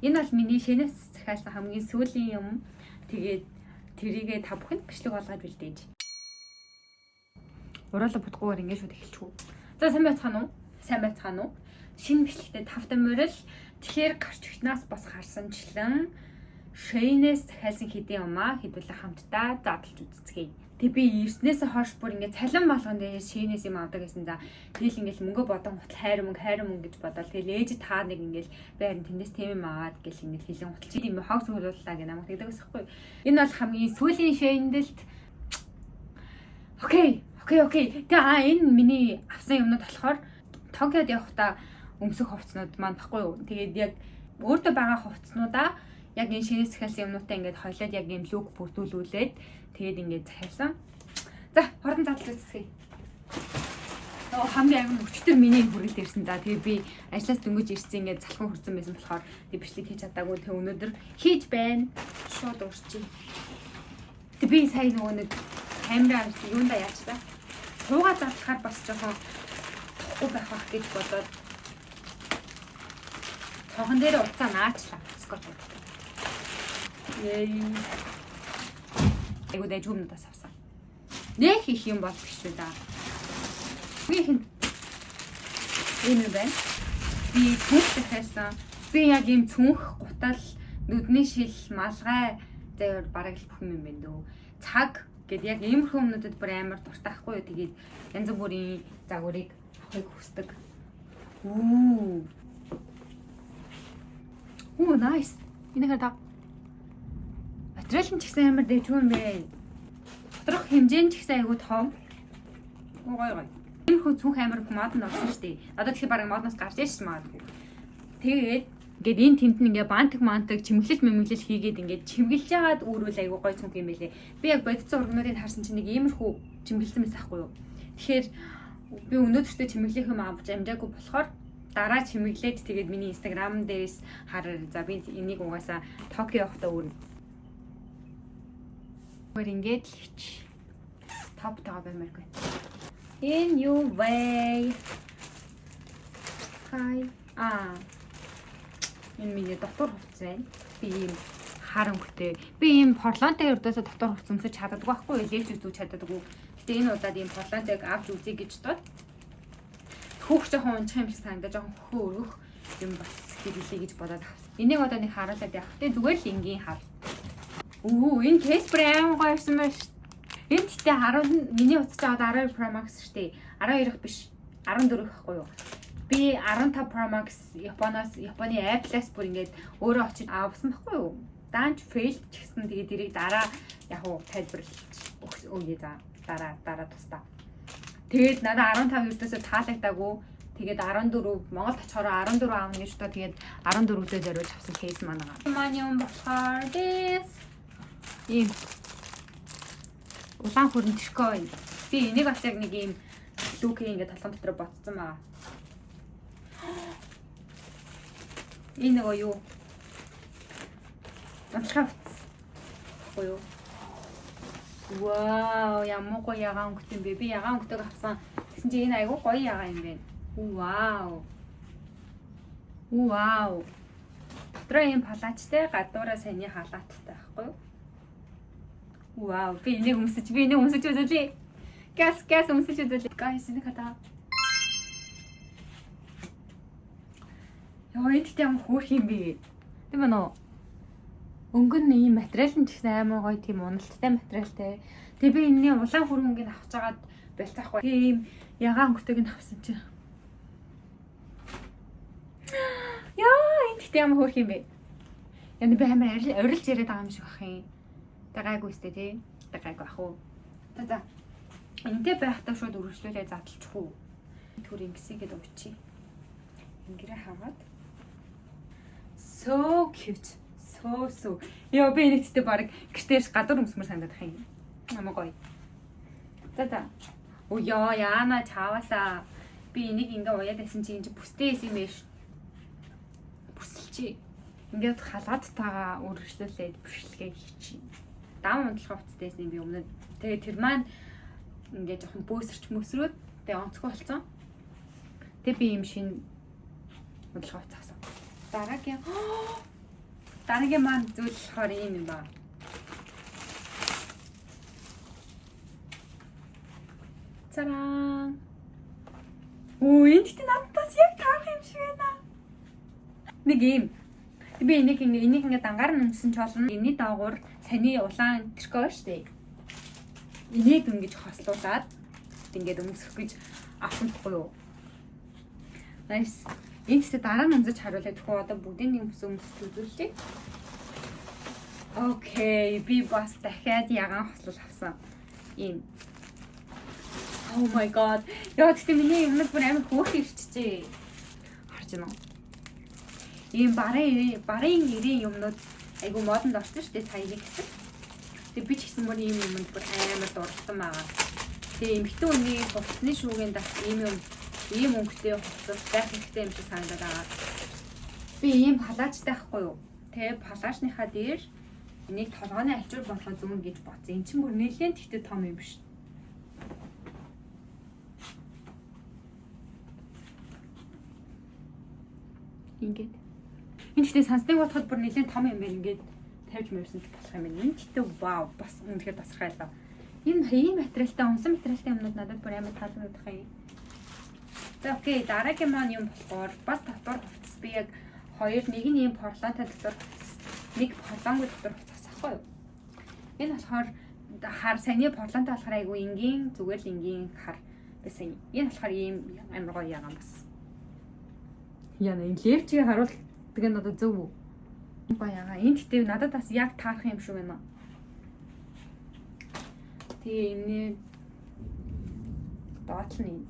Энэ бол миний шинээс захиалсан хамгийн сүүлийн юм. Тэгээд тэрийгээ та бүхэнд бичлэг болгоод бэлдээж. Ураалга будгуугаар ингэ шууд эхэлчихв. За сайн байцгаана уу? Сайн байцгаана уу? Шинэ бичлэгтээ тавтай морил. Тэгэхээр гарч ихнаас бас харсанчлан шинээс захиалсан хэдийн юмаа хэдүүлээ хамтдаа задлж үзцгээе. Тэг би ирснээс хойш бүр ингэ цалин болгон дээр шинээс юм авдаг гэсэн. За тэгэл ингээл мөнгө бодон гутал хайр мөнгө гэж бодоод тэгэл ээж та нэг ингээл би харин тэндээс тийм юм аваад гэл ингээл хэлэн гутал чи тийм хог сүлүүллаа гэх намайг тэгдэг байхгүй. Энэ бол хамгийн сүүлийн шинэлт. Окей. Тэгээ энэ миний авсан юмнууд болохоор Токиод явахдаа өмсөх хувцснууд маань баггүй юу. Тэгээд яг өөртөө байгаа хувцснуудаа яг энэ шинээс захиалсан юмнуудаа ингээд хойлоод яг ийм лүк бүрдүүлүүлээд тэгээд ингээд захиалсан. За, хорон задлал үзье. Хамгийн агуу өчтөр миний хүрэлт ирсэн. За тэгээд би ажлаас дөнгөж ирсэн ингээд залхуу хүрсэн байсан болохоор тэг бичлэг хийж чадаагүй. Тэг өнөөдөр хийж байна. Шууд уурчий. Тэг би сая нөгөө нэг камераа юунда яаж та? Суугаа задлахаар бас жоохон тохгүй байх гэж бодоод цохон дээр уцаа наачлаа. Скотч. Айгуу дэж өмнөдөөс авсан. Нэг их юм бол биш үү да. Энэ байна. Би цүнх захиалсан. Би яг ийм цүнх гутал нүдний шил малгай заяа бараг л бүх юм байна дөө. Цаг гэд яг иймэрхүү өмнөдөд бүр амар дуртайхгүй юу. Тэгээд янз бүрийн загварыг авахыг хүсдэг. Nice. Энийг хаа. Материал нь ч гэсэн амар дэжгүй юм бэ. Доторх хэмжээ нь ч гэсэн айгүй том. Гой. Энэ хөө цүнх амар модон орсон шүү дээ. Одоо тэгэхээр бараг модноос гарч яаш магадгүй. Тэгээд ингээд энэ тент нь ингээ бантаг чимэглэл хийгээд ингээд чимгэлж яагаад өөрөөл айгүй гой цүнх юм бэлээ. Би яг бодит зургнуудыг харсан чинь нэг иймэрхүү чимгэлсэн байсан байхгүй юу. Тэгэхээр би өнөөдөртөө чимэглэх юм авч амжаагүй болохоор дараа чимэглээд тэгээд миний инстаграм дээрээс хараа. За би энийг угаасаа Токио явахдаа өөр ингээд л хич. Топ баймарг байна. In your way. Hi. Энэ миний дотор хувцас байна. Би ийм хар өнгөтэй. Би ийм порлонтой өрдөөсө дотор хувцас өмсөж чаддаггүй байхгүй юу? Лээж үзүүч чаддаггүй. Гэтэ энэ удаад ийм порлонтойг авч үзье гэж дод. Хөөх жоохон унчих юм шиг санагдаж жоохон хөхөө өргөх юм бас хэлээ гэж бодоод авсан. Энийг одоо нэг харуулад явах. Тэ зүгээр л энгийн хар. Энэ кейс брэм гоёсэн байна шүү. Энэ тэтэ 10 миний утас жаад 12 Pro Max шүү дээ. 12 их биш. 14 гэхгүй юу. Би 15 Pro Max Японы Apple-аас бүр ингээд өөрөө очиж авсан байхгүй юу. Даанч fail ч гэсэн тэгээд тэрийг дараа яг уу тайлбарлаж өгье за. Дараа тустаа. Тэгээд надад 15 өртөөсөө таалагдаагүй. Тэгээд 14 Монгол очихоор 14 аавна гэж та тэгээд 14-өөд зориулж авсан кейс маань байгаа. Маань юм болохоор this ийм улаан хөрөн тэрхөө. Би энийг бас яг нэг ийм лүкийн ингээд толгон дотор ботсон байгаа. Энэ нөгөө юу? Амтлахавц. Гоё. Вау, ямар гоё ягаан өнгөтэй юм бэ? Би ягаан өнгөтэйг авсан. Тэгсэн чинь энэ айгүй гоё ягаан юм байна. Вау. Дотроо юм палачтай, гадуура саяны халааттай байхгүй юу? Вау, би энийг өмсөж үзүүлээ. Газ өмсөж үзүүлээ. Guys, энийг хата. Яа, энэ тийм хөөх юм бэ? Тийм ээ. Өнгөн ийм материал нь ч гэсэн амар гоё тийм уналттай материалтай. Тэгээ би энэний улаан хөрөнгөнийг авч агаад байлцаахгүй. Тийм ягаан өнгөтэйг нь авсан чинь. Яа, энэ тийм хөөх юм бэ? Яна би амар орилж яриад байгаа юм шиг бах юм. Дагаагүй өстэй тий. Дагаагүй ах уу. За. Энтэй байхдаа шууд өргөжлүүлээ задлчих уу. Түр ингэсгээд уучи. Ингэрэ хаваад. So cute. So. Яа би нэгтдээ баг гэртээс гадуур өмсмөр санагдах юм. Намаа гоё. За. Оо яана чаваасаа. Би энийг ингээ уяад байсан чи энэ бүстэй юм биш. Бүсэлчи. Ингээд халаад тагаа өргөжлүүлээд бэрхлэгээ хийчих. Даун унтлах хувцастай юм би өмнө. Тэгээ тэр маань ингээд жоохон бөөсөрч мөсрөөд тэгээ онцгой болсон. Тэгээ би юм шин унтлах хувцас авсан. Дараагийн Дараагийн маань зүйл болохоор ийм юм байна. Цараа. Оо, энэ ихтэй надаас яг таарах юм шиг байна. Нэг юм. Би энийг ингээд ангаар нь унсан ч болно. Энэний доогуур саяны улаан трико штэ. Энийг ингэж хослуулаад ингээд өмсөх гэж авсанхгүй юу? Nice. Энд ч дараа нь унзаж харуулъя. Тэгэхгүй одоо бүгдийн нэг өмсөж үзүүллээ. Окей, би бас дахиад ягаан хослол авсан. Ийм. Oh my god. Яа гэхдээ миний юмнууд бүр амар хөөх ирчихжээ. Харж байна уу? Ийм барын нэрийн юмнууд айгу модонд орсон шүү дээ сая нэг хэсэг. Тэгээ би ч гэсэн бүр ийм юмд бүр амар дурдсан байгаа. Тэгээ эмхтэн үний хувцсны шүүгийн дах ийм өнгөтэй хувцас байх хэрэгтэй юм шиг санагдаад байгаа. Би ийм палаажтай байхгүй юу? Тэгээ палаажныхаа дээр энийг толгойн альчуур болгох зүүн гэж бодсон. Эн чинь бүр нэлээд ихтэй том юм биш. Ингээд энэ ихтэй сансныг бодоход бүр нэлээд том юм байна. Ингээд тавьж мөрсөн ч болох юм байна. Энэ ихтэй вау бас үнэхээр тасархайлаа. Энэ материалтай унсан материалтай юмнууд надад бүр амар таалагдах юм. За окей, дараагийн маань юм болохоор бас дотор хувцас би яг нэг нь ийм порталтай дотор хувцас, нэг порталгүй дотор хувцас ахгүй юу? Энэ болохоор хар саяны порталтай болохоор айгу энгийн зүгээр л энгийн хар байсан. Энэ болохоор ийм амар гоё ягаан бас. Яна энэ левчийг харуулдаг нь одоо зөв үү? Гоё ягаа. Энд гэдэг надад бас яг таарах юм шиг байна. Тэгээ энэ доотлын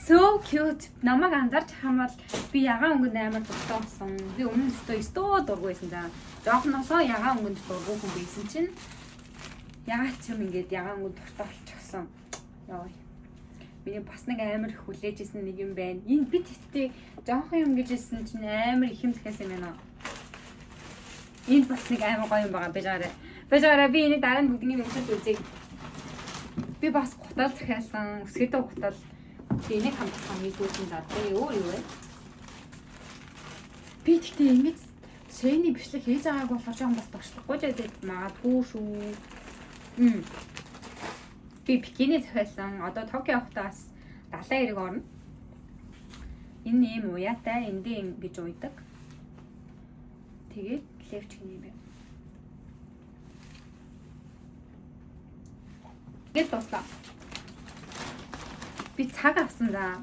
So cute. Намайг анзаарч хамаал би ягаан өнгөнд амар дуртай болсон. Би өмнө нь өстөө дургүй байсан даа. Жоохносоо ягаан өнгөнд дургүй хүн байсан чинь ягаад ч юм ингээд ягаан өнгөнд дуртай болчихсон. Яа. Миний бас нэг амар их хүлээжсэн нэг юм байна. Энэ би тэгтээ жоохон юм гэж хэлсэн чинь амар их юм захиасан юм байна. Энэ бас нэг амар гоё юм байгаа. Бежаараа би энийг дараа нь бүгднийг өмсөж үзье. Би бас гутал захиасан. Өсгөдөө гутал энийг хамтдах хамгийн сүүлийн заатай өөр юу вэ? Би тэгтээ ингэж шэйний бичлэг хийж байгааг болохоор жоохон бас тогшлохгүй ч гэдэг магадгүй шүү. Би бикини захиалсан. Одоо Токио явахдаа бас 70 эрэг орно. Энэ ийм уяатай эндээ ингэж уйдаг. Тэгээд левч гэнэ юм байна. Гэт туслаа. Би цаг авсан да.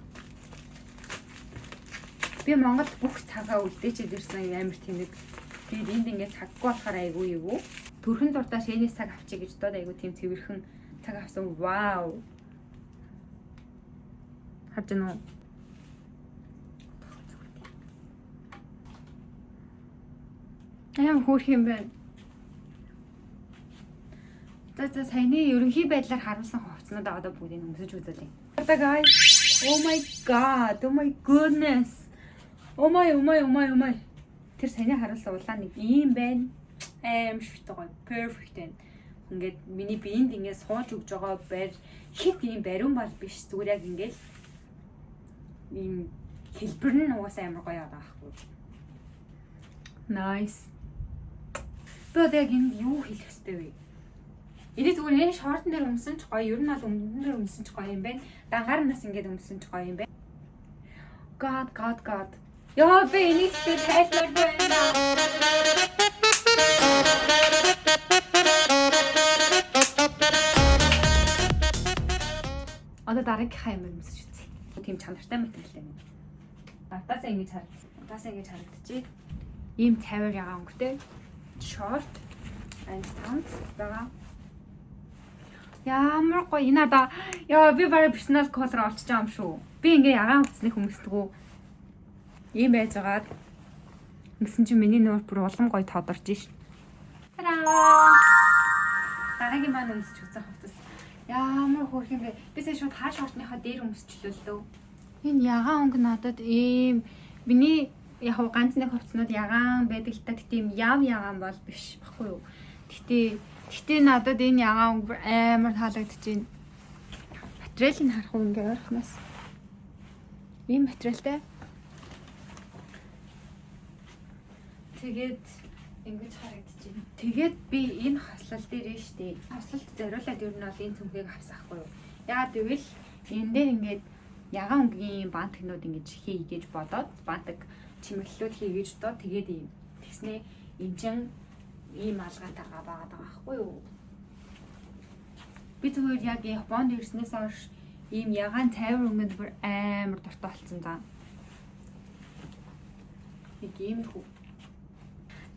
Би Монголд бүх цагаа үлдээчихэд ирсэн амар тэнэг. Тэгээд энд ингээд цаггүй болохоор айгүй юу. Төрхөн зурдаа шээнээс цаг авчиг гэж доод айгүй тийм цэвэрхэн цаг авсан. Вау. Харж байна уу? Аям хөөх юм байна. За саяны ерөнхий байдлаар харуулсан хувцснууд одоо бүгдийг өмсөж үзүүлье. Одоо guys, oh my god, oh my goodness. Oh my. Тэр саяны харуулсан улаан нэг ийм байна. Шүттэй гоё, perfect байна. Ингээд миний биеинд ингээд сууж өгж байгаа байр хит ийм бариун бол биш. Зүгээр яг ингээд ийм хэлбэр нь угаасаа амар гоё байгаа байхгүй. Nice. Тэгээд яг энэ юу хийх хэвтэй вэ? Энийг зүгээр энэ шортн дээр өмсөн ч гоё, ер нь бол өмдөн дээр өмсөн ч гоё юм байна. Дангаар нас ингээд өмсөн ч гоё юм байна. God. Яа би энийг ч тайлбар байна. Одоо дараагийнхаа юм өмсөж үзье. Тийм чанартай материалтай юм. Батасаа ингэж харагдчихэ. Ийм цайвар ягаан өнгөтэй short and pants байгаа. Ямар гоё энэ надаа яа би барай personal color олчж байгаа юм шүү. Би ингээ ягаан хувцсныг хүмүүсдгүү. Ийм байж байгаад гэсэн чинь миний нүүр бүр улам гоё тодорч ш. Тараа. Дараагийн маань өмсөж үзэх хувцас. Ямар хөөрх юм бэ? Би сая шууд хаа шортныхаа дээр өмсчлөө л дөө. Энэ ягаан өнгө надад ийм миний яг ганц нэг хувцснууд ягаан байдаг л та тийм ягаан бол биш баггүй юу. Гэтэ надад энэ ягаан амар таалагдчихээн. Материалыг харах уу ингээ ойрхоноос. Ийм материалтай. Тэгээд ингэж харагдчихэв. Тэгээд би энэ хослол дээр штэ. Хослолт зориулаад ер нь бол энэ цүнхийг авсахгүй юу. Яагаад гэвэл энэ дээр ингээд ягаан өнгийн бантгнууд ингэж хий гэж бодоод бантаг чимэглэлүүд хий гэж доо тэгээд ийм тэгснэ эмчин ийм алгаатайгаа байгаа байхгүй юу. Би зүгээр яг Японд ирснээс хойш ийм ягаан цайвар өнгөнд бүр амар дуртай болсон заа. Нэг ийм хүү.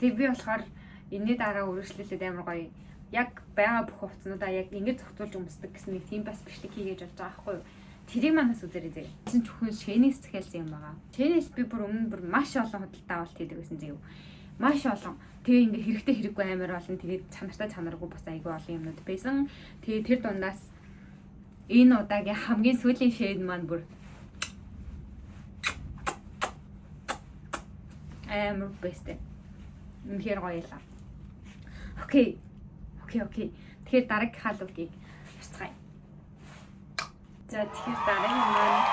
Тэг би болохоор энэний дараа үргэлжлүүлээд амар гоё яг байгаа бүх хувцснуудаа яг ингэж зохицуулж өмсдөг гэсэн нэг тийм бас бичлэг хийгээж болж байгаа байхгүй юу. Тэрийг манаас үзээрэй зэ. Чин чөхөн шэнээс захиалсан юм байгаа. Шэнээс би бүр өмнө бүр маш олон худалдаа авалт хийдэг гэсэн зэ юу. Маш олон. Тэгээ ингээ хэрэгтэй хэрэггүй амар олон тэгээд чанартай чанаргүй бас айгүй олон юмнууд байсан. Тэгээ тэр дундаас энэ удаагийн хамгийн сүүлийн шэйд маань бүр амар бэстэ. Үнэхээр гоё ялаа. Окей. Тэгэхээр дараагийн хаалгыг харцгаая. За тэгэхээр дараагийн маань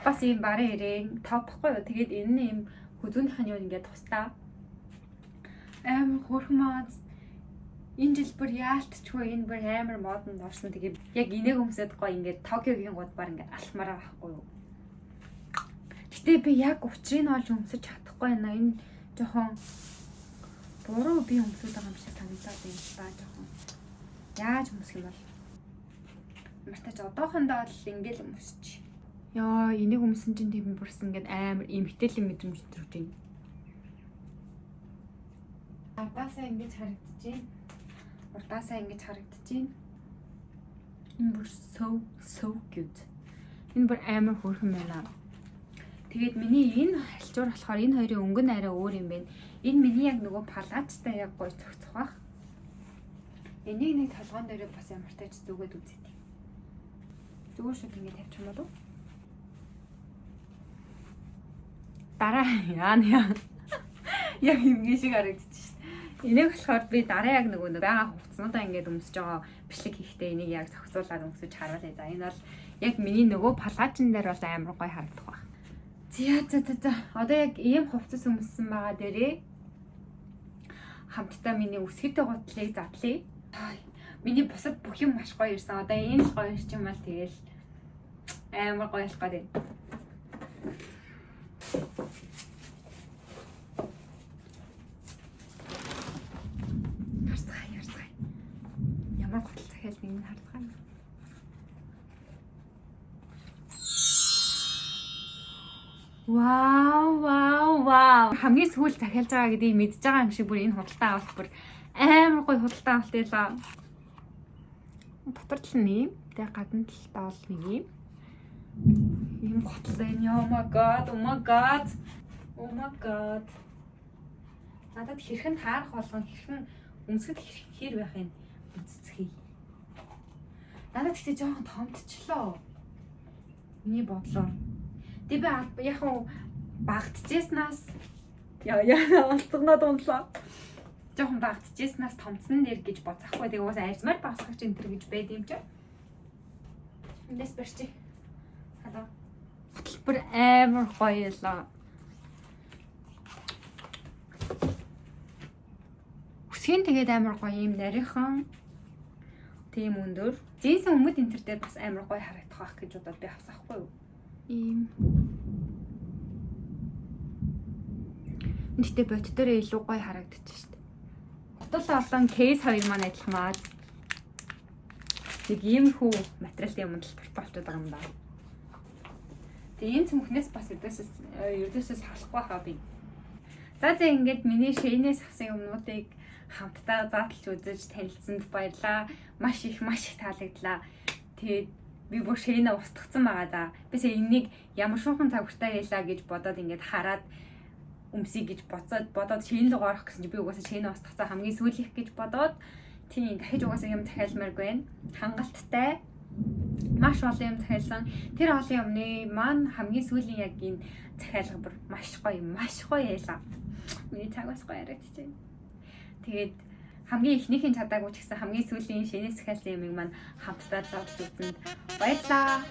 бас ийм барын ирээн топхгүй юу. Тэгээд энэ нь ийм хүзүүнийхэн юу ингээд тустаа. Амар хөрхмөөс энэ жил бүр яалтчгүй энэ бүр амар модонд орсон. Тэгээд яг энийг өмсөд гоё ингээд Токиогийн гудбаар ингээд алхмаар байхгүй юу. Гэтэ би яг учрыг нь олж өмсөж чадахгүй байна. Энэ жоохон буруу би өмсөд байгаа юм шиг санагдаад байна л та жоохон. Яаж өмсөх юм бол? Мартаж одоохондоо л ингээл өмсөж. Яа, энийг өмсөн чинь тийм бүрсэн ингээд амар эмхтэл юм мэдрэмж төрж байна. Урдаасаа ингэж харагдчихээн. Энэ бүр so cute. Энэ бүр амар хөөрхөн байна. Тэгээд миний энэ хальчуур болохоор энэ хоёрын өнгө нь арай өөр юм байна. Энэ миний яг нөгөө палацтай яг гоё цогцох бах. Энийг нэг толгоон дээр бас ямар тач зүгээд үзье. Зүгээр шууд ингэ тавьчих юм болов уу? Дараа яа. Яг юм шиг харагдчих шээ. Энийг болохоор би дараа яг нөгөө байгаа хувцснуудаа ингээд өмсөж байгаа бичлэг хийхдээ энийг яг зохицуулаад өмсөж харуулъя. За энэ бол яг миний нөгөө палачин дээр бол амар гоё харагдах баг. За. Одоо яг ийм хувцас өмссөн байгаа дээрээ хамтдаа миний үсгэтэй гутлыг задлаа. Миний бусад бүх юм маш гоё ирсэн. Одоо энэ л гоё ирч юм аа тэгэл амар гоё болох гэдэг. Харцгаая. Ямар гутал захиал нэг харцгаая. Вау. Хамгийн сүүл захиалж байгаа гэдгийг мэдж байгаа юм шиг бүр энэ худалдаа авалт бүр амар гоё худалдаа авалт байлаа. Дотор тал нь юм. Тэгээ гадна талдаа бол нэг юм. Ийм гутал байна. Oh my god. Надад хэрхэн таарах болгон хэрхэн өмсгөд хэр байх юм үзцгээе. Надад ихтэй жоохон томдчихлоо. Миний бодлоор. Тэг би яг багтжээснаас олцгоноо дундлаа. Жоохон багтжээснаас томцсон нэр гэж боцохгүй. Тэг уусаа арьсмаар багсгах чинь тэр гэж байд юм чи. Эндээс барьчих. Хадаа. Хөтөлбөр амар гоё ялаа. Үсгийн тэгээд амар гоё юм нарийнхан. Тийм өндөр. Джинсэн өмд энэ төр дээр бас амар гоё харагдах байх гэж бодоод би авсахгүй юу? Ийм. Нэгтээ бот дээр илүү гоё харагдчих шүү дээ. Хотол олон кейс хоёр маань адилхан. Тэг ийм хүү материалын юмд л болчиход байгаа юм да. Тэг энэ цүнхнээс бас ердөөсөө салахгүй хаа би. За ингээд миний шэйнээс авсан юмнуудыг хамтдаа задлж үзэж танилцсанд баярлаа. Маш их таалагдлаа. Тэгээд би бүр шэйнээ устгацсан байгаа да. Бисээ энийг ямар шуухан цагвартай ялаа гэж бодоод ингээд хараад өмсөе гэж бодоод шэйн рүү орох гэсэн чи би угаасаа шэйнээ устгацсан хамгийн сүүлийнх гэж бодоод тийм дахиж угаасаа юм захиалмааргүй байна. Хангалттай маш олон юм захиалсан. Тэр олон юмны маань хамгийн сүүлийн яг энэ захиалга бүр маш гоё ялаа. Миний цаг бас гоё харагдчихэв. Тэгээд хамгийн ихнийхээ чадаагүй ч гэсэн хамгийн сүүлийн шэнээс захиалсан юмыг маань хамтдаа задлж үзсэнд баярлалаа.